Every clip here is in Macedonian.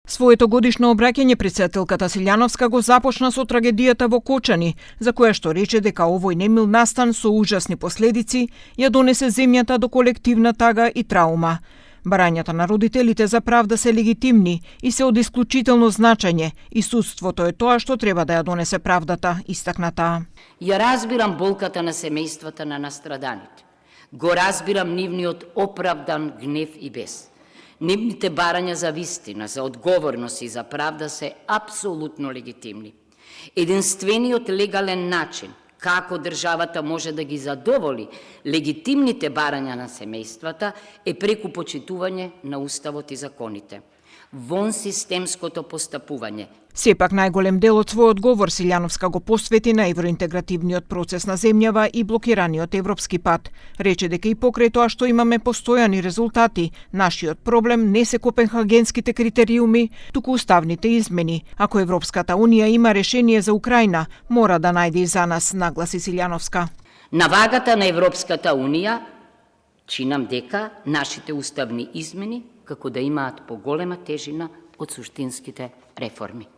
Своето годишно обраќање претседателката Силјановска го започна со трагедијата во Кочани, за која што рече дека овој немил настан со ужасни последици ја донесе земјата до колективна тага и траума. Барањата на родителите за правда се легитимни и се од исклучително значење и судството е тоа што треба да ја донесе правдата, истакна таа. Ја разбирам болката на семејствата на настраданите. Го разбирам нивниот оправдан гнев и бес. Нивните барања за вистина, за одговорност и за правда се апсолутно легитимни. Единствениот легален начин како државата може да ги задоволи легитимните барања на семејствата е преку почитување на уставот и законите. Вон системското постапување. Сепак најголем дел од својот говор Силјановска го посвети на евроинтегративниот процес на земјава и блокираниот европски пат. Рече дека и покрај тоа што имаме постојани резултати, нашиот проблем не се копенхагенските критериуми, туку уставните измени. Ако Европската унија има решение за Украина, мора да најде и за нас, нагласи Силјановска. На вагата на Европската унија чинам дека нашите уставни измени како да имаат поголема тежина од суштинските реформи.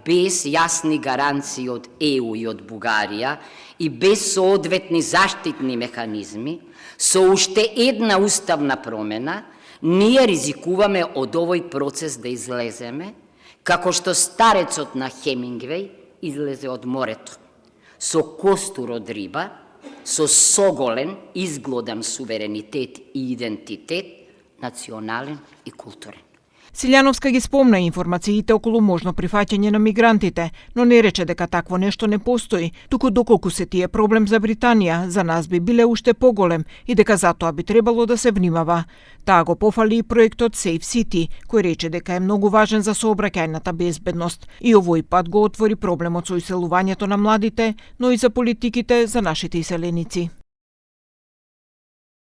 Без јасни гаранции од ЕУ и од Бугарија и без соодветни заштитни механизми, со уште една уставна промена, ние ризикуваме од овој процес да излеземе, како што старецот на Хемингвеј излезе од морето, со костур од риба, со соголен, изглодан суверенитет и идентитет, национален и културен. Силјановска ги спомна информациите околу можно прифаќање на мигрантите, но не рече дека такво нешто не постои, туку доколку се тие проблем за Британија, за нас би биле уште поголем и дека затоа би требало да се внимава. Таа го пофали и проектот Safe City, кој рече дека е многу важен за сообраќајната безбедност и овој пат го отвори проблемот со иселувањето на младите, но и за политиките за нашите иселеници.